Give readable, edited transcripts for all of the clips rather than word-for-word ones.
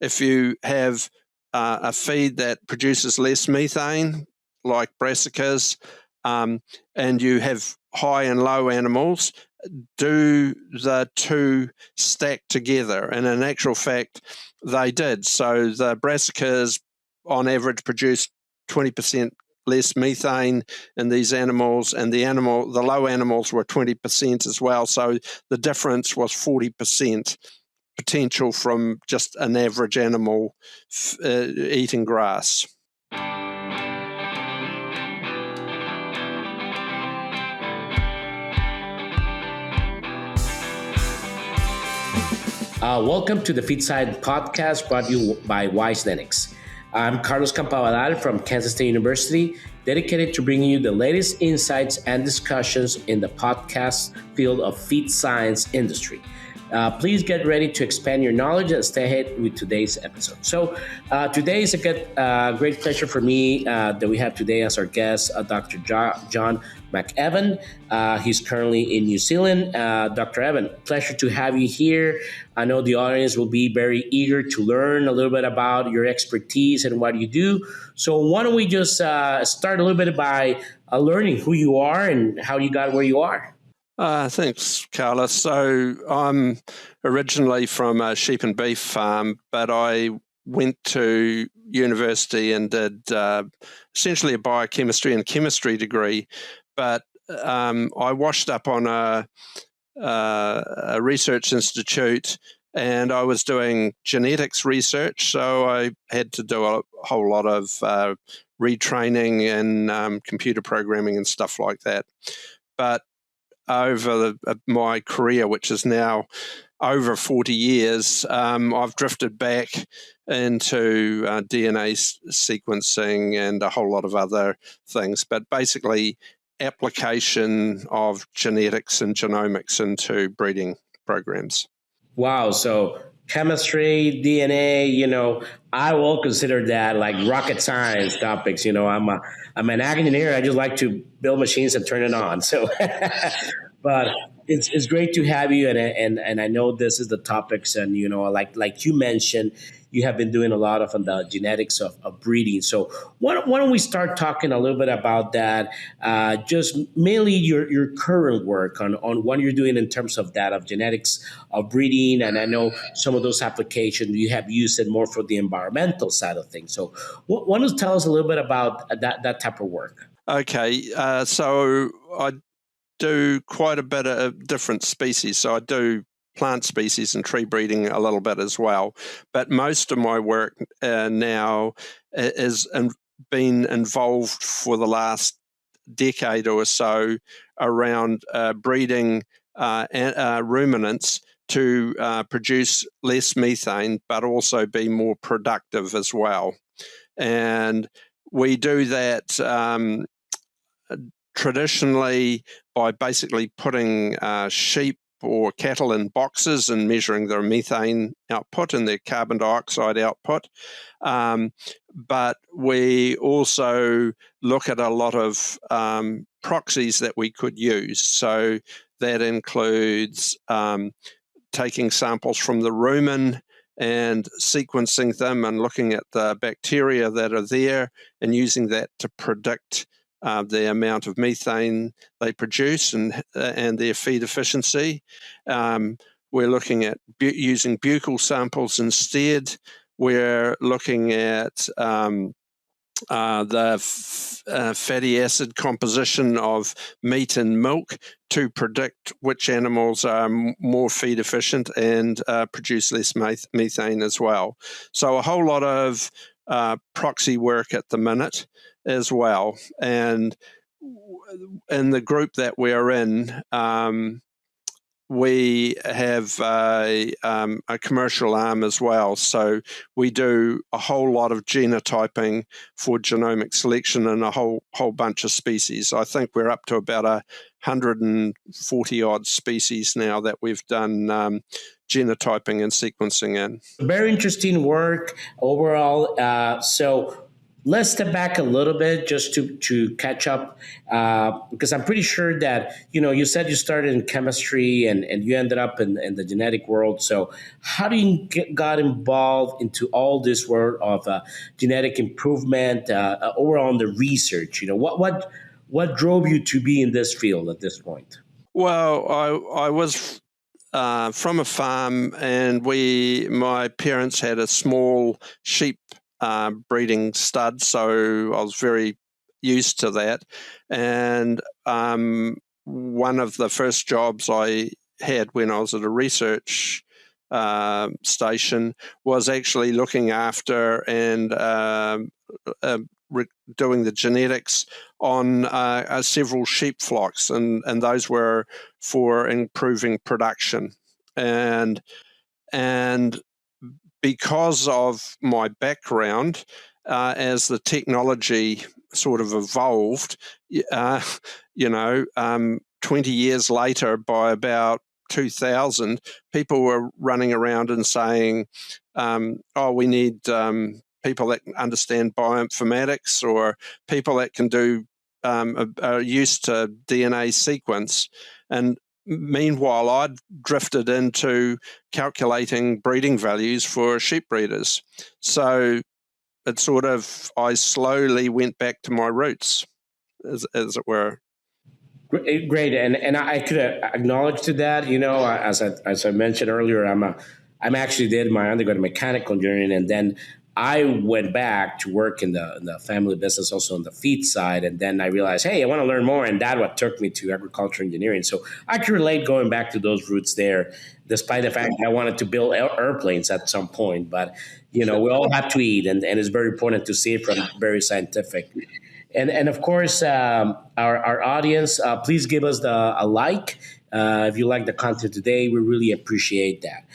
if you have a feed that produces less methane, like brassicas, and you have high and low animals, do the two stack together? And in actual fact, they did. So the brassicas, on average, produced 20% less methane in these animals, and the low animals were 20% as well. So the difference was 40% potential from just an average animal eating grass. Welcome to the Feedside podcast brought to you by Wise Linux. I'm Carlos Campabadal from Kansas State University, dedicated to bringing you the latest insights and discussions in the podcast field of feed science industry. Please get ready to expand your knowledge and stay ahead with today's episode. So today is a great pleasure for me that we have today as our guest, Dr. John McEwan. He's currently in New Zealand. Dr. Evan, pleasure to have you here. I know the audience will be very eager to learn a little bit about your expertise and what you do. So why don't we just start a little bit by learning who you are and how you got where you are. Thanks, Carlos. So I'm originally from a sheep and beef farm, but I went to university and did essentially a biochemistry and chemistry degree. But I washed up on a research institute, and I was doing genetics research. So I had to do a whole lot of retraining and computer programming and stuff like that. But over my career, which is now over 40 years, I've drifted back into DNA sequencing and a whole lot of other things, but basically application of genetics and genomics into breeding programs. Wow. So chemistry, DNA, I will consider that like rocket science topics. I'm an engineer. I just like to build machines and turn it on. So, but it's great to have you. And I know this is the topics, and, like you mentioned, you have been doing a lot of the genetics of breeding. So why don't we start talking a little bit about that? Just mainly your current work on what you're doing in terms of that, of genetics of breeding. And I know some of those applications you have used it more for the environmental side of things. So why don't you tell us a little bit about that type of work? Okay, so I do quite a bit of different species. So I do plant species and tree breeding a little bit as well. But most of my work now is been involved for the last decade or so around breeding ruminants to produce less methane, but also be more productive as well. And we do that traditionally by basically putting sheep or cattle in boxes and measuring their methane output and their carbon dioxide output. But we also look at a lot of proxies that we could use. So that includes taking samples from the rumen and sequencing them and looking at the bacteria that are there and using that to predict the amount of methane they produce and their feed efficiency. We're looking at using buccal samples instead. We're looking at the fatty acid composition of meat and milk to predict which animals are more feed efficient and produce less methane as well. So a whole lot of proxy work at the minute as well. And in the group that we're in, we have a commercial arm as well. So we do a whole lot of genotyping for genomic selection in a whole bunch of species. I think we're up to about 140 odd species now that we've done genotyping and sequencing in. Very interesting work overall. So Let's step back a little bit just to catch up, because I'm pretty sure that, you said you started in chemistry and you ended up in the genetic world. So how do you got involved into all this world of genetic improvement, overall on the research? What drove you to be in this field at this point? Well, I was from a farm, and my parents had a small sheep breeding stud, so I was very used to that. And one of the first jobs I had when I was at a research station was actually looking after and doing the genetics on several sheep flocks, and those were for improving production. And because of my background, as the technology sort of evolved, 20 years later, by about 2000, people were running around and saying, we need people that understand bioinformatics, or people that can are used to DNA sequence. And meanwhile, I'd drifted into calculating breeding values for sheep breeders. So I slowly went back to my roots, as it were. Great, and I could acknowledge to that. As I mentioned earlier, I'm actually did my undergrad in mechanical engineering, and then I went back to work in the family business, also on the feed side, and then I realized, hey, I want to learn more, and that what took me to agriculture engineering. So I can relate going back to those roots there, despite the fact that I wanted to build airplanes at some point. But we all have to eat, and it's very important to see it from very scientific. And of course, our audience, please give us a like. If you like the content today, we really appreciate that.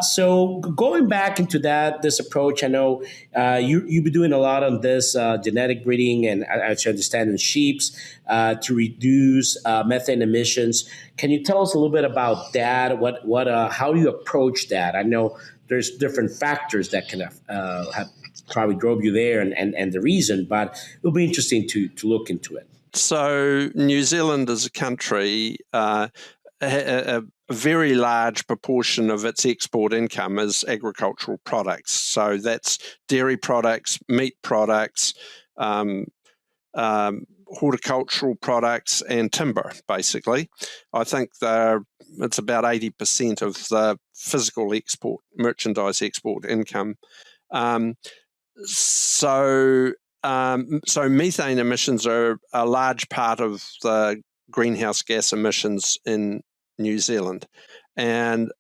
So going back into this approach, I know you've been doing a lot on this genetic breeding, and as I understand, in sheeps to reduce methane emissions. Can you tell us a little bit about that? How do you approach that? I know there's different factors that can have probably drove you there and the reason, but it'll be interesting to look into it. So New Zealand as a country, a very large proportion of its export income is agricultural products. So that's dairy products, meat products, horticultural products, and timber, basically. I think it's about 80% of the physical merchandise export income. So methane emissions are a large part of the greenhouse gas emissions in New Zealand. And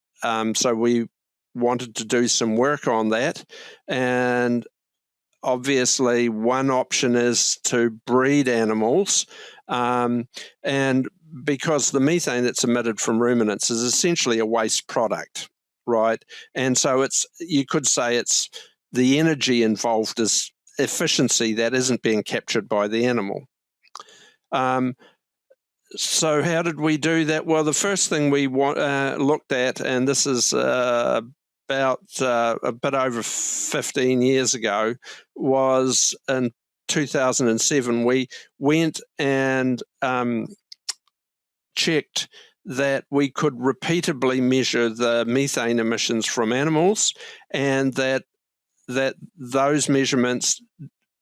so we wanted to do some work on that. And obviously, one option is to breed animals. And because the methane that's emitted from ruminants is essentially a waste product, right? And so you could say it's the energy involved is efficiency that isn't being captured by the animal. So how did we do that? Well, the first thing we looked at, and this is about a bit over 15 years ago, was in 2007. We went and checked that we could repeatably measure the methane emissions from animals, and that those measurements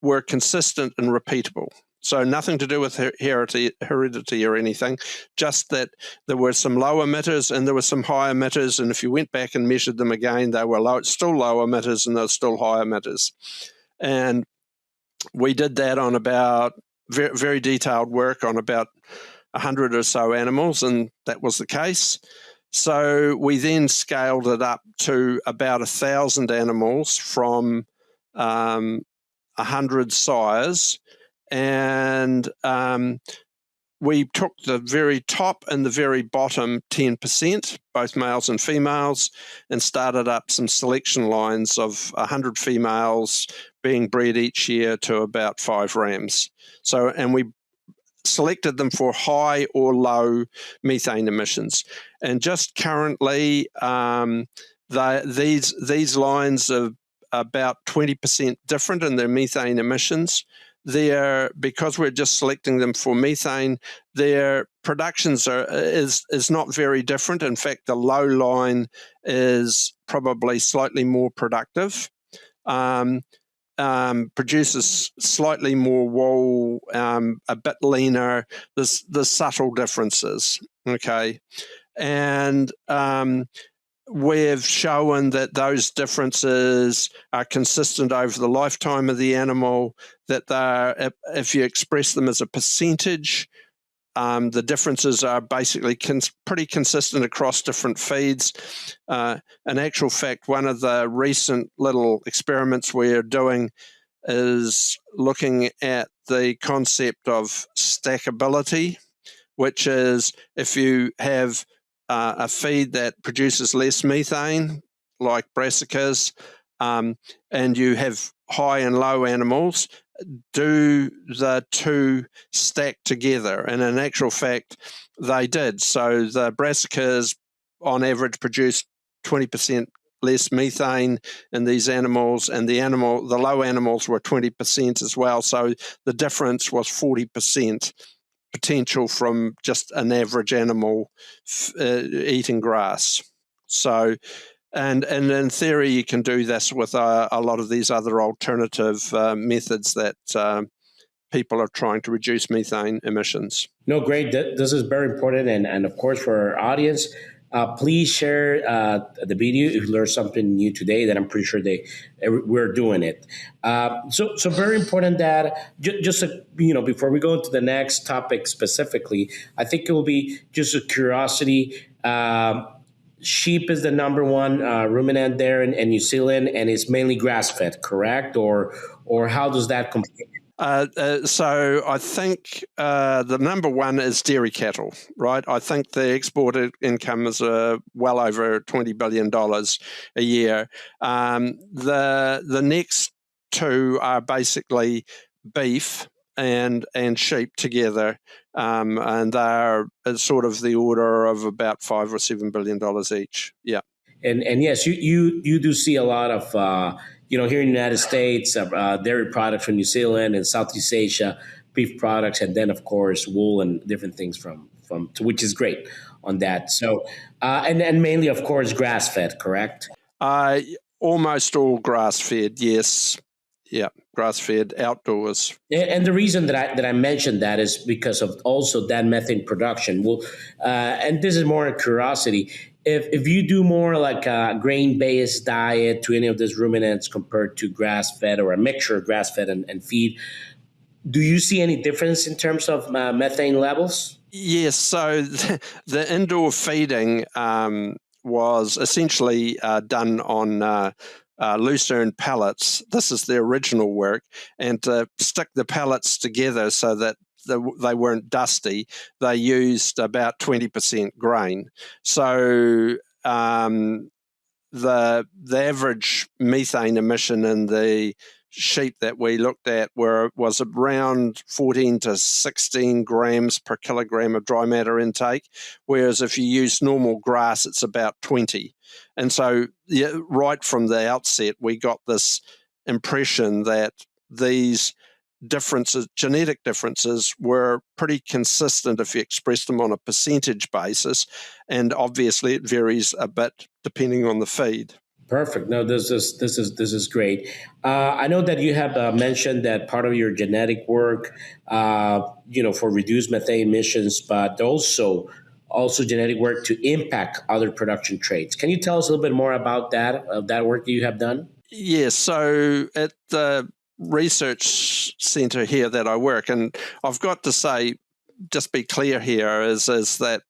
were consistent and repeatable. So nothing to do with heredity or anything, just that there were some low emitters and there were some high emitters, and if you went back and measured them again, they were still low emitters and they were still high emitters. And we did that on about very, very detailed work on about 100 or so animals, and that was the case. So we then scaled it up to about 1,000 animals from 100 sires, and we took the very top and the very bottom 10%, both males and females, and started up some selection lines of 100 females being bred each year to about 5 rams. And we selected them for high or low methane emissions. And just currently, these lines about 20% different in their methane emissions. Because we're just selecting them for methane, their productions is not very different. In fact, the low line is probably slightly more productive. Produces slightly more wool, a bit leaner. There's subtle differences, okay? And we've shown that those differences are consistent over the lifetime of the animal, that if you express them as a percentage, the differences are basically pretty consistent across different feeds. In actual fact, one of the recent little experiments we're doing is looking at the concept of stackability, which is if you have a feed that produces less methane, like brassicas, and you have high and low animals, do the two stack together? And in actual fact, they did. So the brassicas, on average, produced 20% less methane in these animals, and the low animals were 20% as well. So the difference was 40% potential from just an average animal eating grass. So, and in theory, you can do this with a lot of these other alternative methods that people are trying to reduce methane emissions. No, great. This is very important. And of course, for our audience, please share the video if you learned something new today, that I'm pretty sure we're doing it. So very important that just before we go into the next topic specifically, I think it will be just a curiosity. Sheep is the number one ruminant there in New Zealand, and it's mainly grass-fed, correct? Or how does that compare? So I think the number one is dairy cattle, right? I think the export income is well over $20 billion a year. The next two are basically beef and sheep together, and they're sort of the order of about $5 or $7 billion each. Yeah. And yes, you do see a lot of here in the United States, dairy products from New Zealand and Southeast Asia, beef products, and then of course wool and different things from which is great on that. So and mainly of course grass fed, correct? Almost all grass fed, yes. Yeah, grass-fed outdoors. And the reason that I mentioned that is because of also that methane production. Well, and this is more a curiosity. If you do more like a grain-based diet to any of these ruminants compared to grass-fed or a mixture of grass-fed and feed, do you see any difference in terms of methane levels? Yes. So the indoor feeding was essentially done on lucerne pellets. This is the original work, and to stick the pellets together so that they weren't dusty, they used about 20% grain. So the average methane emission in the sheep that we looked at was around 14 to 16 grams per kilogram of dry matter intake, whereas if you use normal grass, it's about 20. And so right from the outset, we got this impression that these differences, genetic differences, were pretty consistent if you expressed them on a percentage basis, and obviously it varies a bit depending on the feed. Perfect. No, this is great. I know that you have mentioned that part of your genetic work, for reduced methane emissions, but also genetic work to impact other production traits. Can you tell us a little bit more about that work that you have done? Yes. So at the research center here that I work, and I've got to say, just be clear here, is that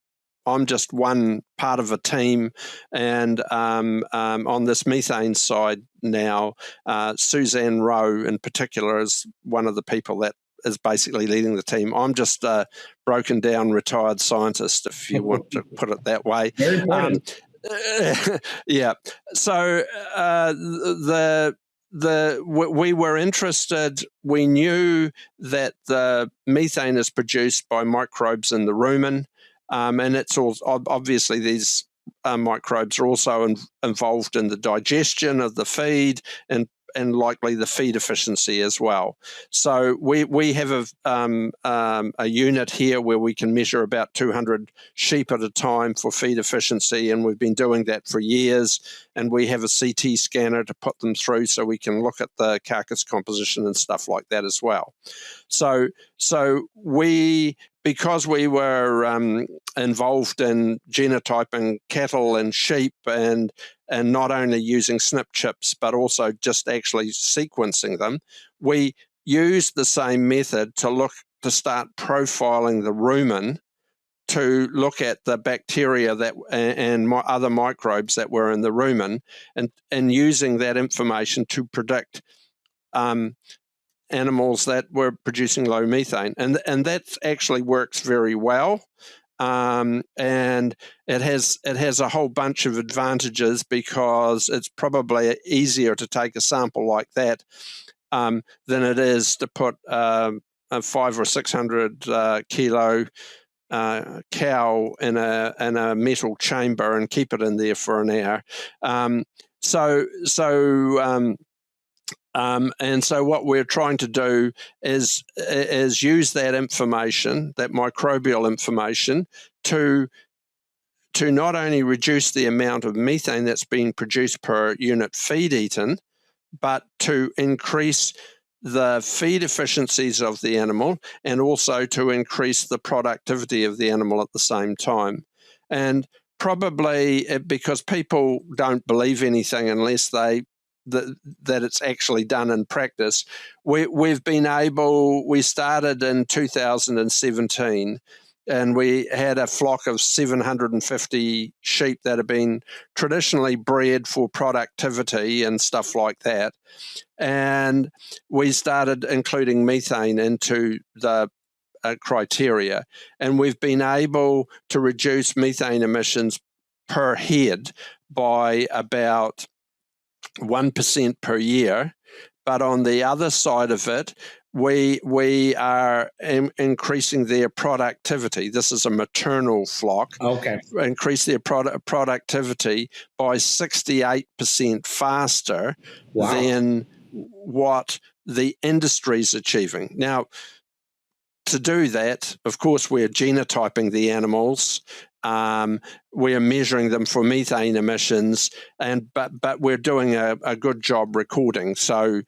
I'm just one part of a team, and on this methane side now, Suzanne Rowe in particular is one of the people that is basically leading the team. I'm just a broken down retired scientist, if you want to put it that way. Very important. Yeah. So we were interested. We knew that the methane is produced by microbes in the rumen. And it's all obviously these microbes are also involved in the digestion of the feed and likely the feed efficiency as well. So we have a unit here where we can measure about 200 sheep at a time for feed efficiency, and we've been doing that for years. And we have a CT scanner to put them through so we can look at the carcass composition and stuff like that as well. So because we were involved in genotyping cattle and sheep and not only using SNP chips, but also just actually sequencing them, we used the same method to start profiling the rumen, to look at the bacteria and other microbes that were in the rumen, and using that information to predict animals that were producing low methane. And that actually works very well. And it has a whole bunch of advantages, because it's probably easier to take a sample like that than it is to put a 500 or 600 kilo cow in a metal chamber and keep it in there for an hour. And so what we're trying to do is use that information, that microbial information, to not only reduce the amount of methane that's being produced per unit feed eaten, but to increase the feed efficiencies of the animal, and also to increase the productivity of the animal at the same time. And probably because people don't believe anything unless that it's actually done in practice, we started in 2017, and we had a flock of 750 sheep that have been traditionally bred for productivity and stuff like that. And we started including methane into the criteria, and we've been able to reduce methane emissions per head by about 1% per year. But on the other side of it, we are increasing their productivity. This is a maternal flock. Okay. Increase their productivity by 68% faster than what the industry is achieving. Now, to do that, of course, we're genotyping the animals. We're measuring them for methane emissions, but we're doing a good job recording. So,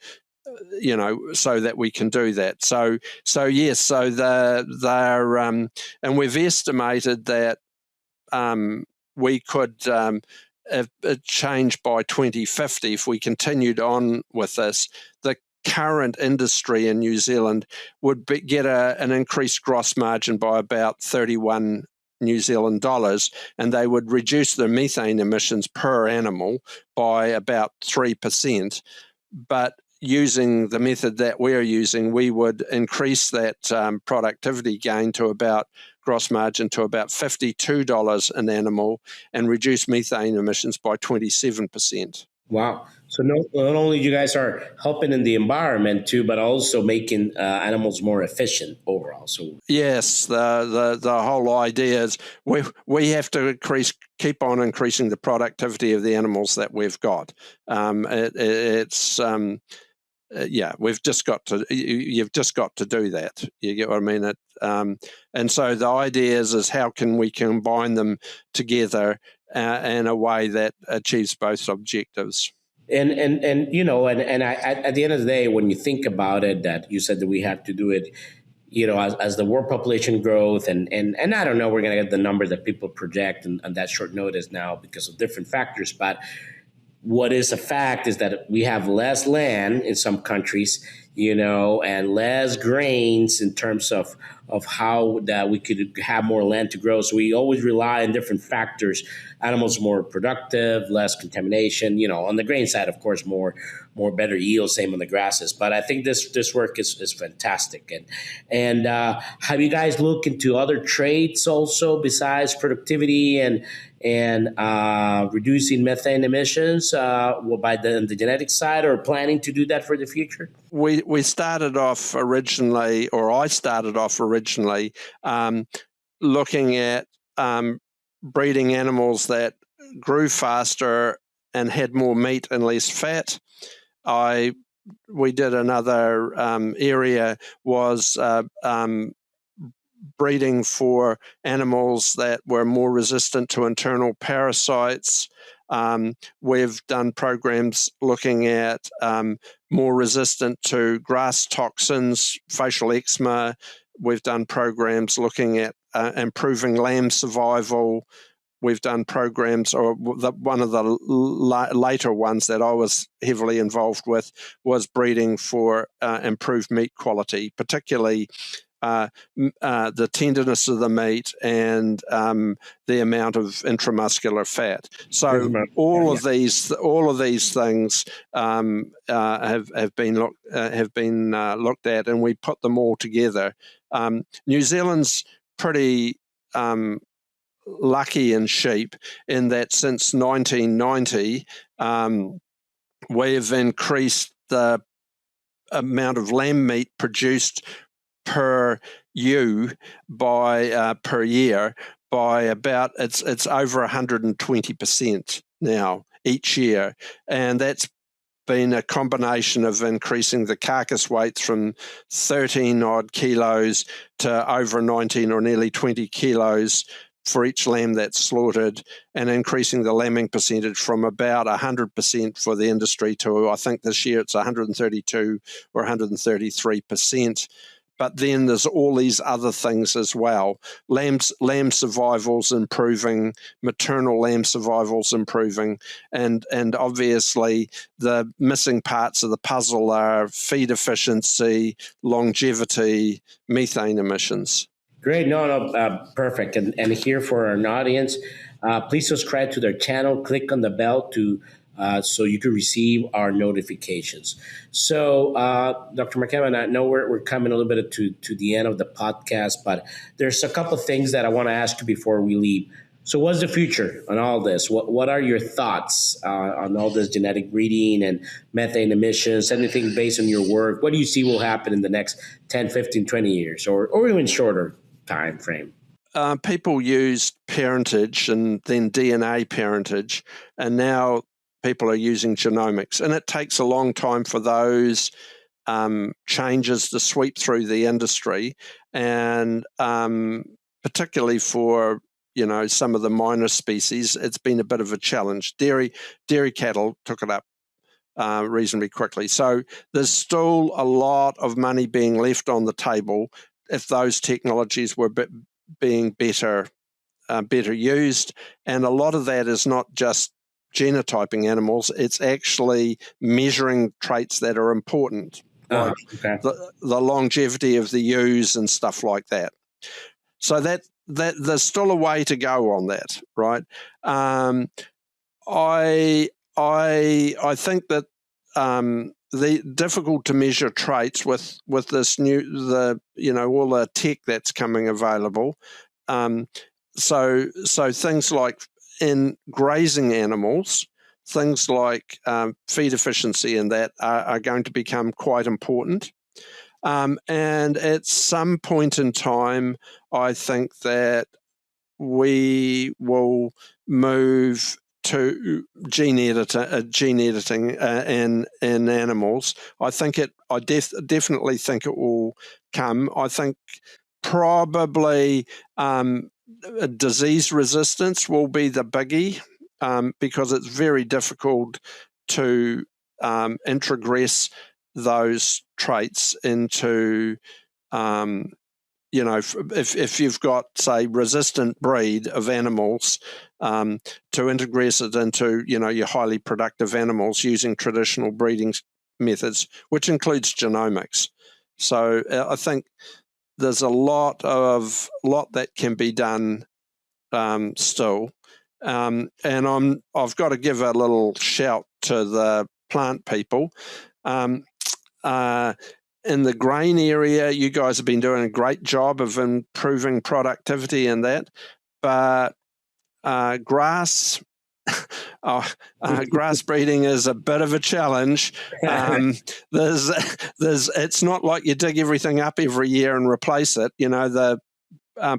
so that we can do that. So yes. So they're and we've estimated that we could change by 2050 if we continued on with this. The current industry in New Zealand would get an increased gross margin by about 31 New Zealand dollars, and they would reduce their methane emissions per animal by about 3%. But using the method that we're using, we would increase that productivity gain to about gross margin to about $52 an animal, and reduce methane emissions by 27%. Wow. So not only you guys are helping in the environment too, but also making animals more efficient overall. So yes, the whole idea is we have to keep on increasing the productivity of the animals that we've got. We've just got to. You've just got to do that. You get what I mean? And so the idea is how can we combine them together in a way that achieves both objectives. And at the end of the day, when you think about it, that you said that we have to do it, as the world population growth, and I don't know, we're going to get the number that people project on that short notice now because of different factors, but what is a fact is that we have less land in some countries, and less grains in terms of how that we could have more land to grow. So we always rely on different factors. Animals more productive, less contamination. On the grain side, of course, more better yield. Same on the grasses. But I think this work is fantastic. And have you guys looked into other traits also besides productivity and reducing methane emissions by the genetic side, or planning to do that for the future? We started off originally, or I started off originally, looking at breeding animals that grew faster and had more meat and less fat. We did another area was breeding for animals that were more resistant to internal parasites. We've done programs looking at more resistant to grass toxins, facial eczema. We've done programs looking at improving lamb survival. We've done programs, or one of the later ones that I was heavily involved with was breeding for improved meat quality, particularly the tenderness of the meat and the amount of intramuscular fat. So all of these things have been looked at, and we put them all together. New Zealand's pretty lucky in sheep in that since 1990 we've increased the amount of lamb meat produced per ewe by per year by about it's over 120% now each year, and that's been a combination of increasing the carcass weights from 13 odd kilos to over 19 or nearly 20 kilos for each lamb that's slaughtered, and increasing the lambing percentage from about 100% for the industry to, I think this year it's 132 or 133%. But then there's all these other things as well. Lamb survival's improving, maternal lamb survival's improving, and obviously the missing parts of the puzzle are feed efficiency, longevity, methane emissions. Great. No, perfect. And here for our audience, please subscribe to their channel, click on the bell so you can receive our notifications. So, Dr. McEwan, I know we're coming a little bit to the end of the podcast, but there's a couple of things that I want to ask you before we leave. So what's the future on all this? What are your thoughts on all this genetic breeding and methane emissions, anything based on your work? What do you see will happen in the next 10, 15, 20 years or even shorter time frame? People used parentage and then DNA parentage, and now people are using genomics. And it takes a long time for those changes to sweep through the industry, and particularly for some of the minor species, it's been a bit of a challenge. Dairy cattle took it up reasonably quickly. So there's still a lot of money being left on the table if those technologies were being better used. And a lot of that is not just genotyping animals, it's actually measuring traits that are important, like the longevity of the ewes and stuff like that. So that there's still a way to go on that, right? I think that the difficult to measure traits with this all the tech that's coming available. So things like in grazing animals, things like feed efficiency and that are going to become quite important. And at some point in time, I think that we will move to gene editing in animals. I definitely think it will come. I think probably disease resistance will be the biggie because it's very difficult to introgress those traits into if you've got, say, resistant breed of animals, to integrate it into, your highly productive animals using traditional breeding methods, which includes genomics. So I think there's a lot that can be done still. And I've got to give a little shout to the plant people. In the grain area, you guys have been doing a great job of improving productivity in that, but grass breeding is a bit of a challenge. It's not like you dig everything up every year and replace it.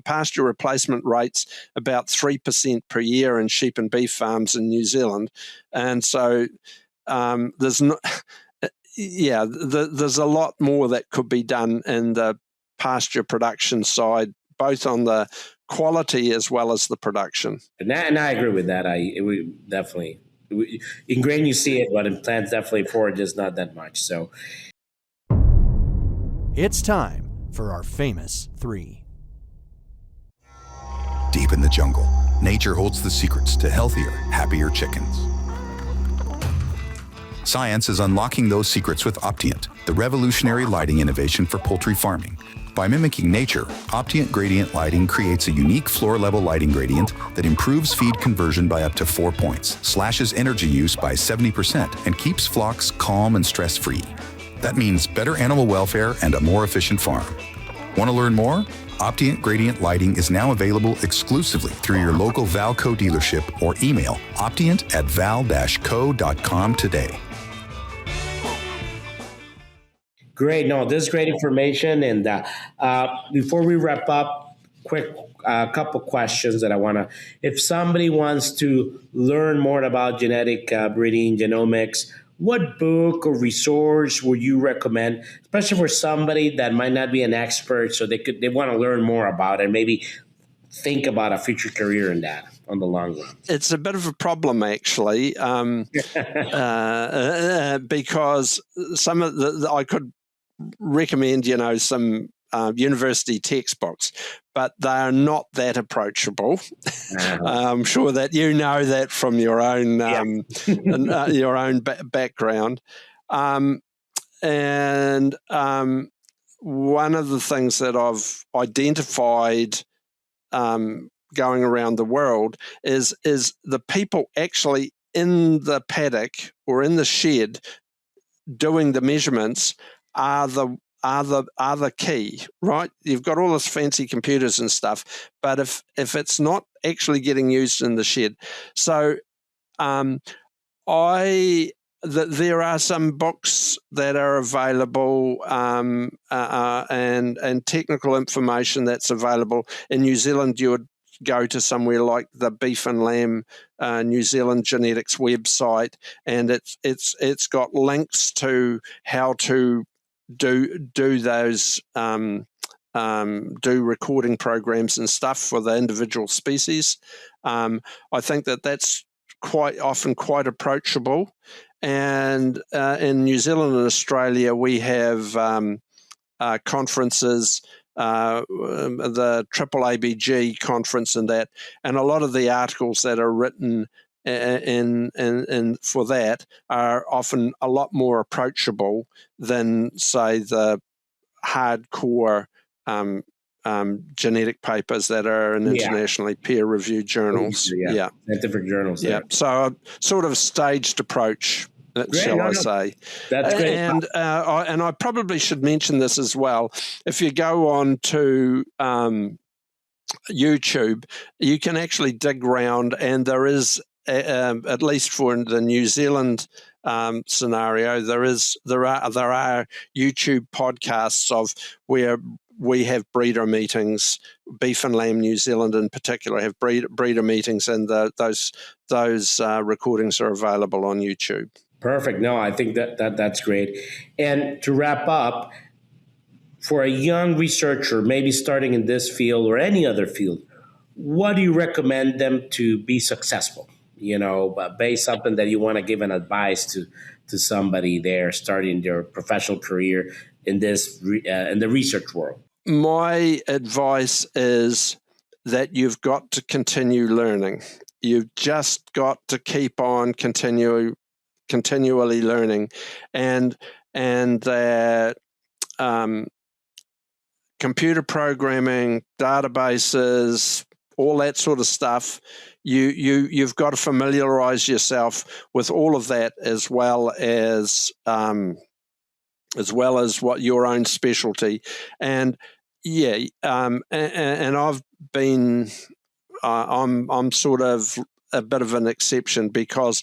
pasture replacement rates about 3% per year in sheep and beef farms in New Zealand, and so there's not. Yeah, there's a lot more that could be done in the pasture production side, both on the quality as well as the production. And I agree with that. In grain you see it, but in plants definitely forage is not that much. So it's time for our famous three. Deep in the jungle, nature holds the secrets to healthier, happier chickens. Science is unlocking those secrets with Optient, the revolutionary lighting innovation for poultry farming. By mimicking nature, Optient gradient lighting creates a unique floor-level lighting gradient that improves feed conversion by up to 4 points, slashes energy use by 70%, and keeps flocks calm and stress-free. That means better animal welfare and a more efficient farm. Want to learn more? Optient gradient lighting is now available exclusively through your local Valco dealership or email optient@val-co.com today. great. No, this is great information. And before we wrap up, quick couple questions that I want to, if somebody wants to learn more about genetic breeding, genomics, what book or resource would you recommend, especially for somebody that might not be an expert, so they want to learn more about it, maybe think about a future career in that on the long run? It's a bit of a problem, actually, because some of I could recommend, some university textbooks, but they are not that approachable. I'm sure that you know that from your own your own background. And one of the things that I've identified going around the world is the people actually in the paddock or in the shed doing the measurements are the key, right? You've got all this fancy computers and stuff, but if it's not actually getting used in the shed, so there are some books that are available and technical information that's available. In New Zealand, you would go to somewhere like the Beef and Lamb New Zealand Genetics website, and it's got links to how to do those do recording programs and stuff for the individual species. I think that's quite often quite approachable. And in New Zealand and Australia, we have conferences, the AAABG conference and that, and a lot of the articles that are written in for that are often a lot more approachable than, say, the hardcore genetic papers that are in internationally peer-reviewed journals. Scientific journals. Yeah, so a sort of staged approach, shall I say. That's great. And I probably should mention this as well. If you go on to YouTube, you can actually dig around, and there is, at least for the New Zealand scenario, there are YouTube podcasts of where we have breeder meetings. Beef and Lamb New Zealand in particular have breeder meetings, and those recordings are available on YouTube. Perfect. No, I think that's great. And to wrap up, for a young researcher, maybe starting in this field or any other field, what do you recommend them to be successful? Based something that you want to give an advice to somebody there starting their professional career in this in the research world. My advice is that you've got to continue learning. You've just got to keep on continually learning, and that computer programming, databases, all that sort of stuff. You've got to familiarize yourself with all of that, as well as what your own specialty. And and I've been I'm sort of a bit of an exception, because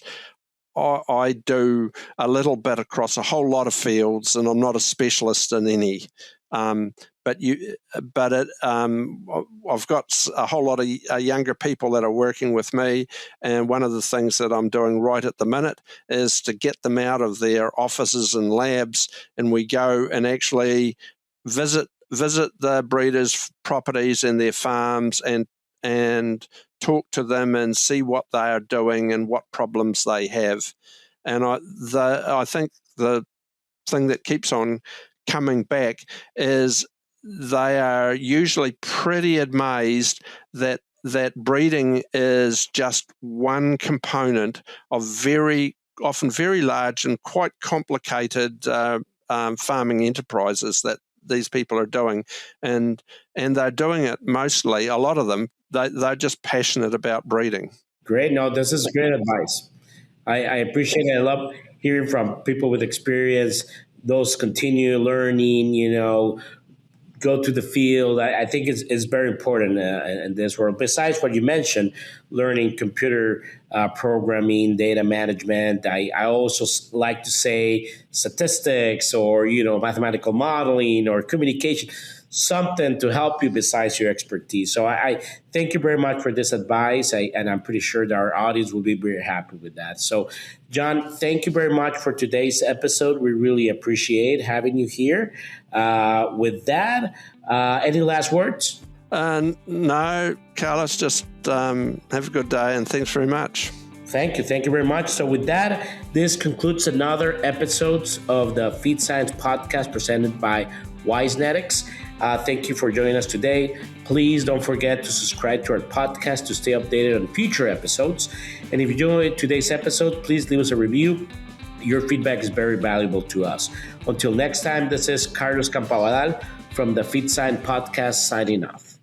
I do a little bit across a whole lot of fields, and I'm not a specialist in any. I've got a whole lot of younger people that are working with me, and one of the things that I'm doing right at the minute is to get them out of their offices and labs, and we go and actually visit the breeders' properties and their farms and talk to them and see what they are doing and what problems they have. And I think the thing that keeps on coming back is they are usually pretty amazed that breeding is just one component of often very large and quite complicated farming enterprises that these people are doing, and they're doing it mostly, a lot of them, they're just passionate about breeding. Great. No, this is great advice. I appreciate it. I love hearing from people with experience, those continue learning, go to the field. I think it's very important in this world. Besides what you mentioned, learning computer programming, data management, I also like to say statistics or, mathematical modeling or communication, something to help you besides your expertise. So I thank you very much for this advice, and I'm pretty sure that our audience will be very happy with that. So, John, thank you very much for today's episode. We really appreciate having you here. With that, any last words? No, Carlos, just have a good day, and thanks very much. Thank you. Thank you very much. So with that, this concludes another episode of the Feed Science Podcast presented by Wisenetics. Thank you for joining us today. Please don't forget to subscribe to our podcast to stay updated on future episodes. And if you enjoyed today's episode, please leave us a review. Your feedback is very valuable to us. Until next time, this is Carlos Campabadal from the Feed Science Podcast signing off.